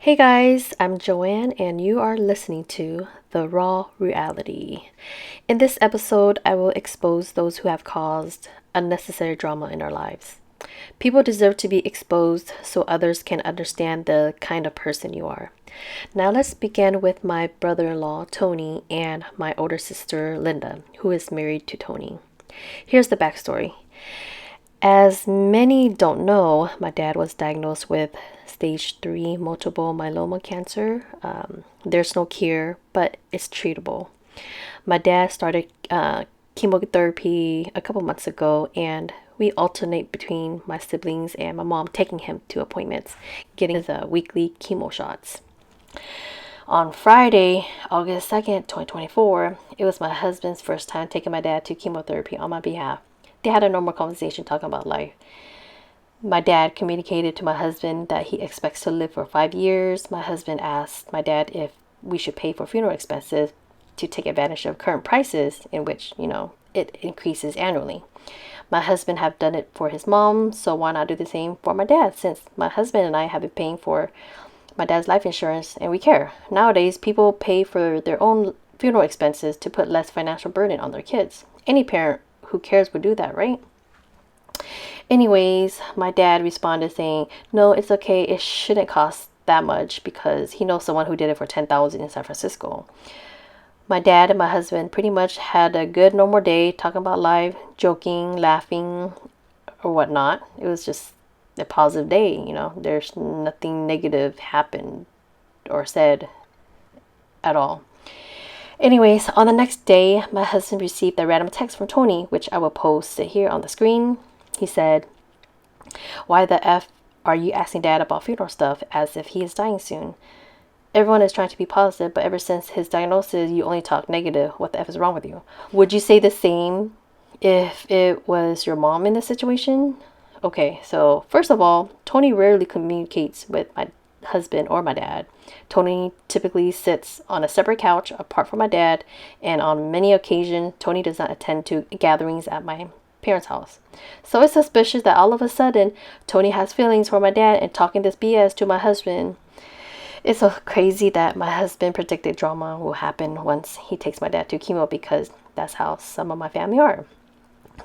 Hey guys, I'm Joanne, and you are listening to The Raw Reality. In this episode, I will expose those who have caused unnecessary drama in our lives. People deserve to be exposed so others can understand the kind of person you are. Now, let's begin with my brother in law, Tony, and my older sister, Linda, who is married to Tony. Here's the backstory. As many don't know, my dad was diagnosed with stage 3 multiple myeloma cancer. There's no cure, but it's treatable. My dad started chemotherapy a couple months ago, and we alternate between my siblings and my mom taking him to appointments, getting the weekly chemo shots. On Friday, August 2nd, 2024, it was my husband's first time taking my dad to chemotherapy on my behalf. They had a normal conversation talking about life. My dad communicated to my husband that he expects to live for 5 years. My husband asked my dad if we should pay for funeral expenses to take advantage of current prices, in which, it increases annually. My husband have done it for his mom, so why not do the same for my dad, since my husband and I have been paying for my dad's life insurance and we care. Nowadays, people pay for their own funeral expenses to put less financial burden on their kids. Any parent who cares would do that, right? Anyways, my dad responded saying, no, it's okay. It shouldn't cost that much because he knows someone who did it for $10,000 in San Francisco. My dad and my husband pretty much had a good normal day talking about life, joking, laughing, or whatnot. It was just a positive day, There's nothing negative happened or said at all. Anyways, on the next day, my husband received a random text from Tony, which I will post here on the screen. He said, why the F are you asking Dad about funeral stuff as if he is dying soon? Everyone is trying to be positive, but ever since his diagnosis, you only talk negative. What the F is wrong with you? Would you say the same if it was your mom in this situation? Okay, so first of all, Tony rarely communicates with my husband or my dad. Tony typically sits on a separate couch apart from my dad, and on many occasions, Tony does not attend to gatherings at my parents' house. So it's suspicious that all of a sudden, Tony has feelings for my dad and talking this BS to my husband. It's so crazy that my husband predicted drama will happen once he takes my dad to chemo because that's how some of my family are.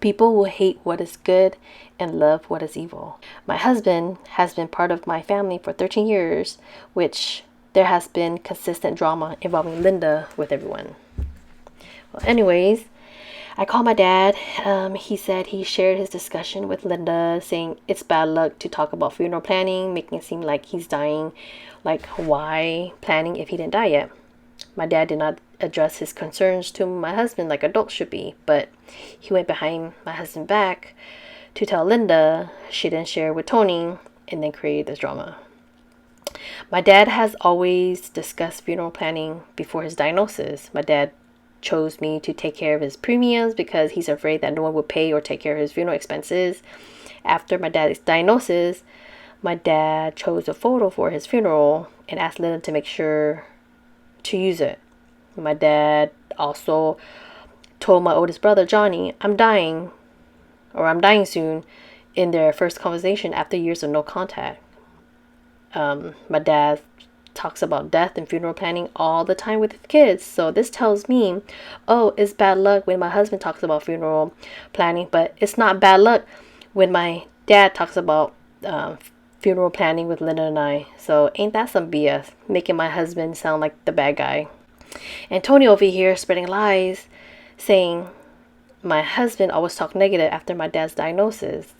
People will hate what is good and love what is evil. My husband has been part of my family for 13 years, which there has been consistent drama involving Linda with everyone. Well, anyways, I called my dad. He said he shared his discussion with Linda, saying it's bad luck to talk about funeral planning, making it seem like he's dying. Like, why planning if he didn't die yet? My dad did not address his concerns to my husband like adults should be, but he went behind my husband's back to tell Linda. She didn't share with Tony and then created this drama. My dad has always discussed funeral planning before his diagnosis. My dad chose me to take care of his premiums because he's afraid that no one would pay or take care of his funeral expenses. After my dad's diagnosis, my dad chose a photo for his funeral and asked Linda to make sure to use it. My dad also told my oldest brother, Johnny, I'm dying soon, in their first conversation after years of no contact. My dad talks about death and funeral planning all the time with his kids. So this tells me, oh, it's bad luck when my husband talks about funeral planning, but it's not bad luck when my dad talks about funeral planning with Linda and I. So ain't that some BS, making my husband sound like the bad guy. And Tony over here spreading lies, saying my husband always talked negative after my dad's diagnosis.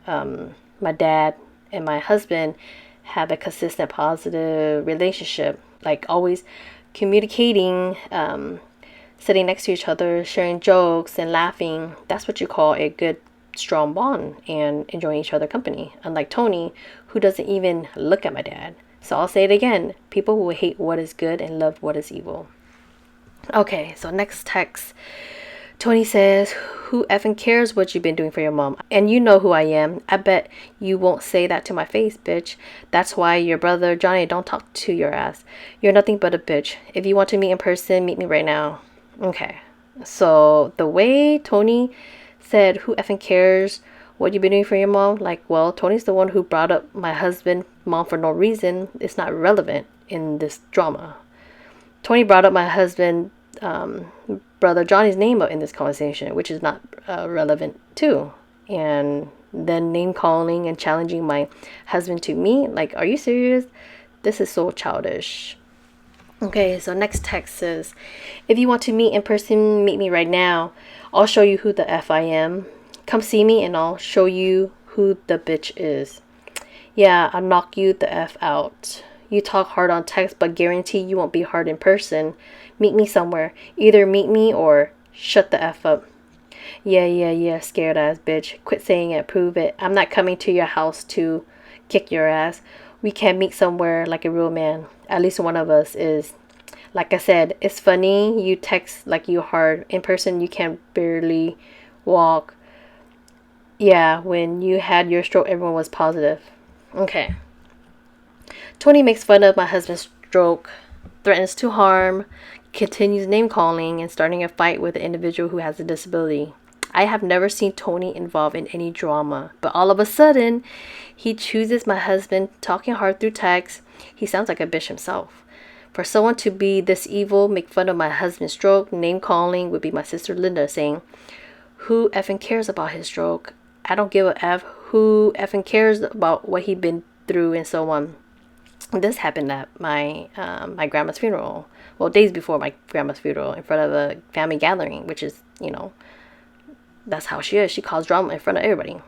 My dad and my husband have a consistent positive relationship, like always communicating, sitting next to each other, sharing jokes and laughing. That's what you call a good, strong bond and enjoying each other's company. Unlike Tony, who doesn't even look at my dad. So I'll say it again. People will hate what is good and love what is evil. Okay, so next text. Tony says, who effing cares what you've been doing for your mom? And you know who I am. I bet you won't say that to my face, bitch. That's why your brother Johnny don't talk to your ass. You're nothing but a bitch. If you want to meet in person, meet me right now. Okay. So the way Tony said, who effing cares What you been doing for your mom? Like, well, Tony's the one who brought up my husband, mom for no reason. It's not relevant in this drama. Tony brought up my husband, brother Johnny's name up in this conversation, which is not relevant too. And then name calling and challenging my husband to me. Like, are you serious? This is so childish. Okay, so next text says, if you want to meet in person, meet me right now. I'll show you who the F I am. Come see me and I'll show you who the bitch is. Yeah, I'll knock you the F out. You talk hard on text, but guarantee you won't be hard in person. Meet me somewhere. Either meet me or shut the F up. Yeah, scared ass bitch. Quit saying it, prove it. I'm not coming to your house to kick your ass. We can meet somewhere like a real man. At least one of us is. Like I said, it's funny you text like you hard. In person, you can barely walk. Yeah, when you had your stroke, everyone was positive. Okay. Tony makes fun of my husband's stroke, threatens to harm, continues name calling, and starting a fight with an individual who has a disability. I have never seen Tony involved in any drama, but all of a sudden, he chooses my husband, talking hard through text. He sounds like a bitch himself. For someone to be this evil, make fun of my husband's stroke, name calling would be my sister Linda saying, who effing cares about his stroke? I don't give a F. Who effing cares about what he'd been through and so on. This happened at my grandma's funeral. Well, days before my grandma's funeral, in front of a family gathering, which is, that's how she is. She caused drama in front of everybody.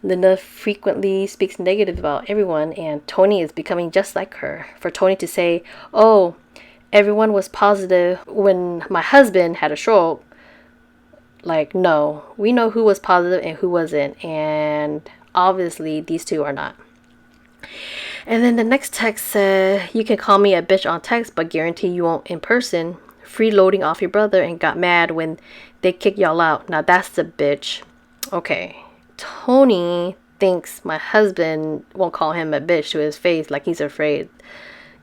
Linda frequently speaks negative about everyone, and Tony is becoming just like her. For Tony to say, oh, everyone was positive when my husband had a stroke, like, no. We know who was positive and who wasn't, and obviously these two are not. And then the next text said, you can call me a bitch on text, but guarantee you won't in person. Freeloading off your brother and got mad when they kick y'all out. Now that's the bitch. Okay. Tony thinks my husband won't call him a bitch to his face, like he's afraid.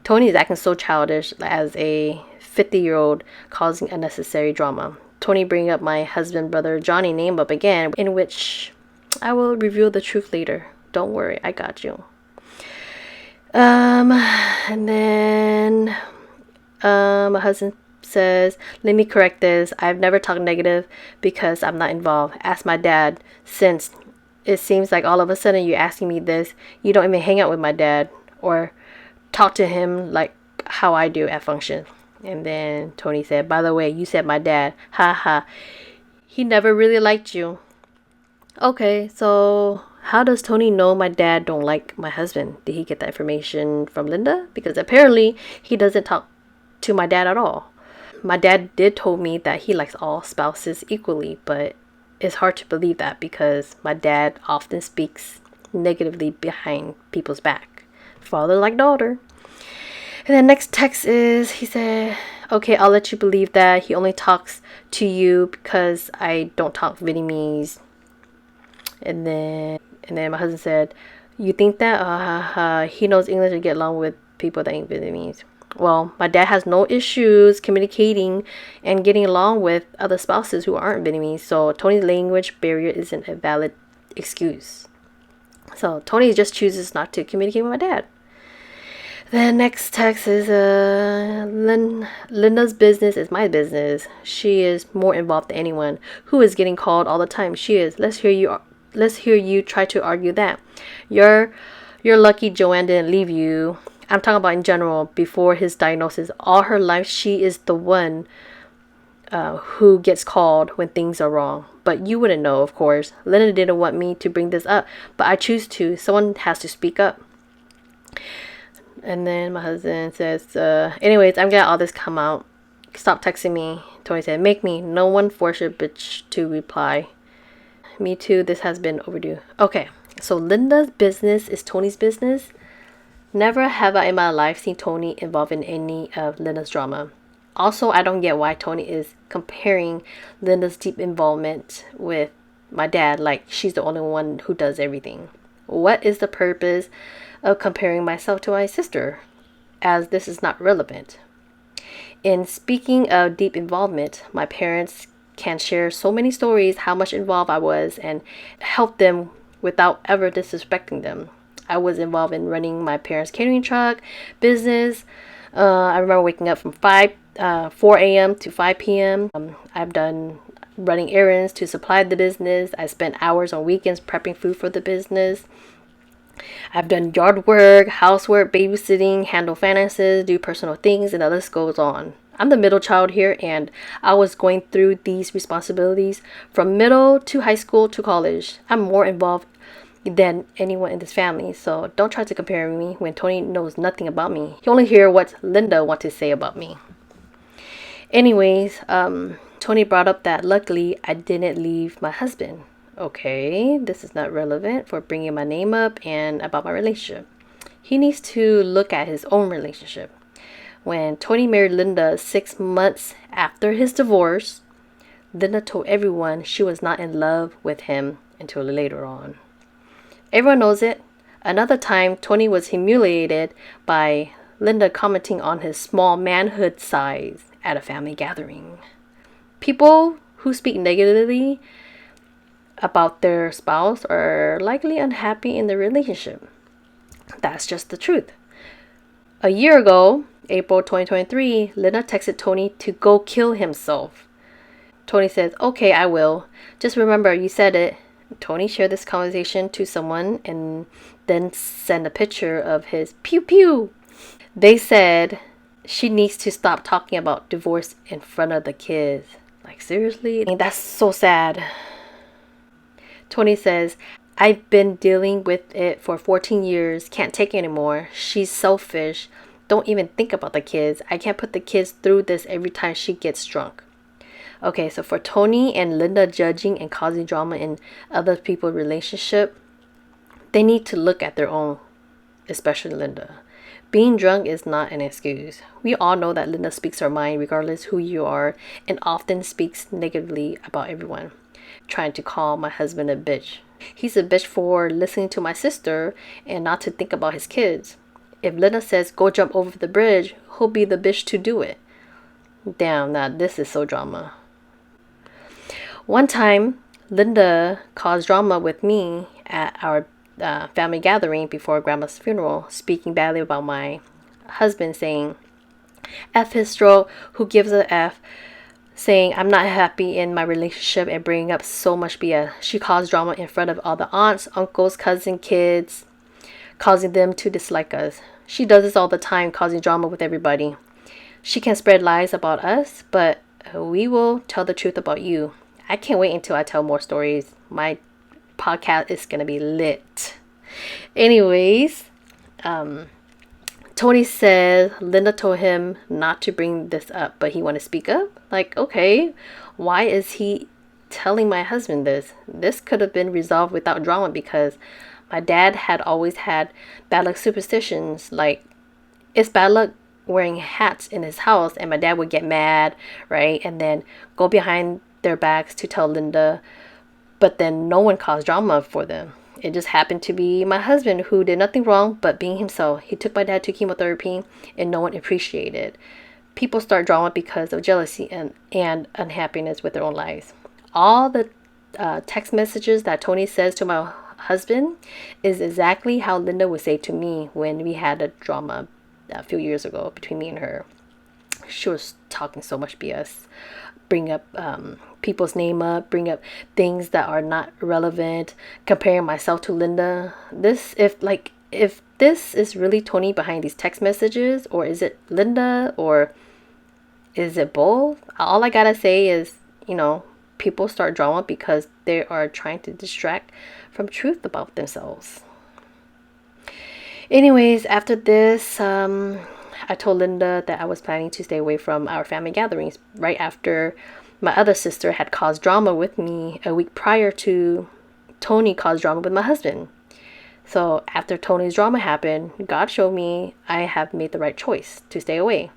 Tony is acting so childish as a 50-year-old causing unnecessary drama. Tony bringing up my husband, brother Johnny name up again, in which I will reveal the truth later. Don't worry, I got you. And then my husband says, let me correct this. I've never talked negative because I'm not involved. Ask my dad, since it seems like all of a sudden you're asking me this. You don't even hang out with my dad or talk to him like how I do at functions. And then Tony said, by the way, you said my dad. Ha ha. He never really liked you. Okay, so how does Tony know my dad don't like my husband? Did he get that information from Linda? Because apparently he doesn't talk to my dad at all. My dad did told me that he likes all spouses equally, but it's hard to believe that because my dad often speaks negatively behind people's back. Father like daughter. And then next text is, he said, okay, I'll let you believe that. He only talks to you because I don't talk Vietnamese. And then my husband said, you think that? He knows English and get along with people that ain't Vietnamese. Well, my dad has no issues communicating and getting along with other spouses who aren't Vietnamese. So Tony's language barrier isn't a valid excuse. So Tony just chooses not to communicate with my dad. The next text is Linda's business is my business. She is more involved than anyone. Who is getting called all the time? She is. Let's hear you try to argue that. You're lucky Joanne didn't leave you. I'm talking about in general. Before his diagnosis, all her life she is the one who gets called when things are wrong. But you wouldn't know, of course. Linda didn't want me to bring this up, but I choose to. Someone has to speak up. And then my husband says, anyways, I'm glad all this come out. Stop texting me. Tony said, make me. No one force your bitch to reply. Me too. This has been overdue. Okay. So Linda's business is Tony's business. Never have I in my life seen Tony involved in any of Linda's drama. Also, I don't get why Tony is comparing Linda's deep involvement with my dad like she's the only one who does everything. What is the purpose of comparing myself to my sister, as this is not relevant? In speaking of deep involvement, my parents can share so many stories how much involved I was and help them without ever disrespecting them. I was involved in running my parents' catering truck business. I remember waking up from 4 a.m. to 5 p.m. I've done running errands to supply the business. I spent hours on weekends prepping food for the business. I've done yard work, housework, babysitting, handle finances, do personal things, and the list goes on. I'm the middle child here, and I was going through these responsibilities from middle to high school to college. I'm more involved than anyone in this family, so don't try to compare me when Tony knows nothing about me. You only hear what Linda wants to say about me. Anyways, Tony brought up that luckily I didn't leave my husband. Okay, this is not relevant for bringing my name up and about my relationship. He needs to look at his own relationship. When Tony married Linda 6 months after his divorce, Linda told everyone she was not in love with him until later on. Everyone knows it. Another time, Tony was humiliated by Linda commenting on his small manhood size at a family gathering. People who speak negatively about their spouse are likely unhappy in the relationship. That's just the truth. A year ago, April 2023, Linda texted Tony to go kill himself. Tony says, "Okay, I will. Just remember you said it." Tony shared this conversation to someone and then sent a picture of his pew pew. They said she needs to stop talking about divorce in front of the kids. Like, seriously? That's so sad. Tony says, "I've been dealing with it for 14 years. Can't take it anymore. She's selfish. Don't even think about the kids. I can't put the kids through this every time she gets drunk." Okay, so for Tony and Linda judging and causing drama in other people's relationship, they need to look at their own, especially Linda. Being drunk is not an excuse. We all know that Linda speaks her mind regardless who you are and often speaks negatively about everyone. Trying to call my husband a bitch. He's a bitch for listening to my sister and not to think about his kids. If Linda says go jump over the bridge, who'll be the bitch to do it? Damn, now this is so drama. One time, Linda caused drama with me at our family gathering before Grandma's funeral, speaking badly about my husband, saying, "F his throat, who gives a F?" Saying I'm not happy in my relationship and bringing up so much BS. She caused drama in front of all the aunts, uncles, cousins, kids, causing them to dislike us. She does this all the time, causing drama with everybody. She can spread lies about us, but we will tell the truth about you. I can't wait until I tell more stories. My podcast is going to be lit. Anyways, Tony said Linda told him not to bring this up, but he wanted to speak up. Like, okay, why is he telling my husband this? This could have been resolved without drama because my dad had always had bad luck superstitions. Like, it's bad luck wearing hats in his house, and my dad would get mad, right? And then go behind their backs to tell Linda, but then no one caused drama for them. It just happened to be my husband who did nothing wrong but being himself. He took my dad to chemotherapy and no one appreciated it. People start drama because of jealousy and unhappiness with their own lives. All the text messages that Tony says to my husband is exactly how Linda would say to me when we had a drama a few years ago between me and her. She was talking so much BS. Bring up people's name up, bring up things that are not relevant, comparing myself to Linda. If this is really Tony behind these text messages, or is it Linda, or is it both? All I gotta say is, people start drama because they are trying to distract from truth about themselves. Anyways, after this, I told Linda that I was planning to stay away from our family gatherings right after my other sister had caused drama with me a week prior to Tony caused drama with my husband. So after Tony's drama happened, God showed me I have made the right choice to stay away.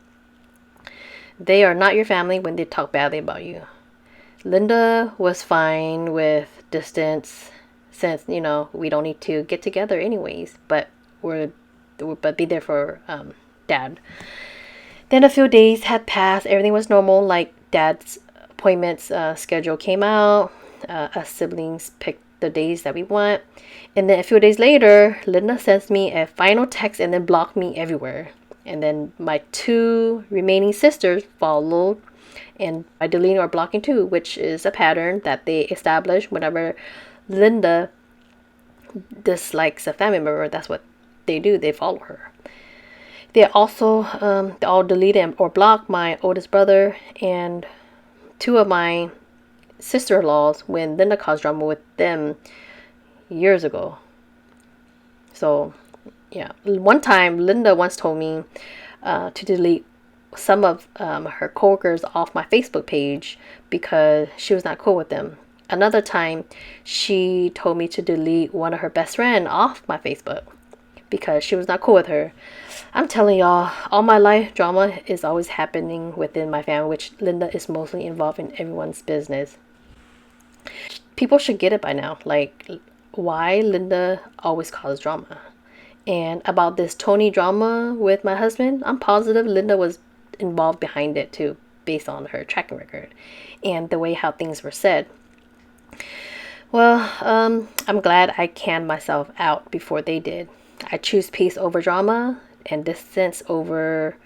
They are not your family when they talk badly about you. Linda was fine with distance since, we don't need to get together anyways, but be there for Dad. Then a few days had passed. Everything was normal, like Dad's appointments schedule came out. Us siblings picked the days that we want. And then a few days later, Linda sends me a final text and then blocked me everywhere. And then my two remaining sisters followed and by deleting or blocking too, which is a pattern that they establish whenever Linda dislikes a family member. That's what they do. They follow her. They also they all deleted or blocked my oldest brother and two of my sister-in-laws when Linda caused drama with them years ago. So yeah, one time Linda once told me to delete some of her coworkers off my Facebook page because she was not cool with them. Another time, she told me to delete one of her best friend off my Facebook because she was not cool with her. I'm telling y'all, all my life, drama is always happening within my family, which Linda is mostly involved in everyone's business. People should get it by now, like why Linda always causes drama. And about this Tony drama with my husband, I'm positive Linda was involved behind it too, based on her tracking record and the way how things were said. Well, I'm glad I canned myself out before they did. I choose peace over drama and distance over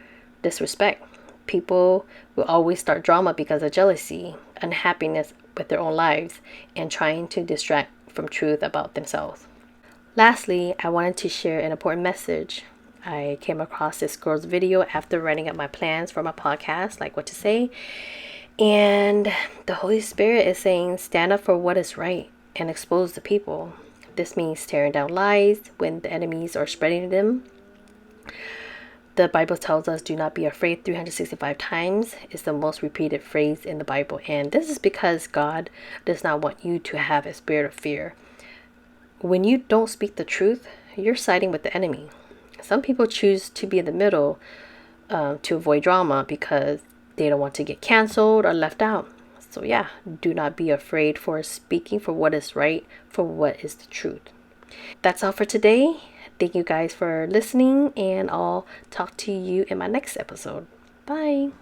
disrespect. People will always start drama because of jealousy, unhappiness with their own lives, and trying to distract from truth about themselves. Lastly, I wanted to share an important message. I came across this girl's video after writing up my plans for my podcast, like what to say. And the Holy Spirit is saying, stand up for what is right and expose the people. This means tearing down lies when the enemies are spreading them. The Bible tells us, do not be afraid 365 times. It's the most repeated phrase in the Bible. And this is because God does not want you to have a spirit of fear. When you don't speak the truth, you're siding with the enemy. Some people choose to be in the middle to avoid drama because they don't want to get canceled or left out. So yeah, do not be afraid for speaking for what is right, for what is the truth. That's all for today. Thank you guys for listening, and I'll talk to you in my next episode. Bye.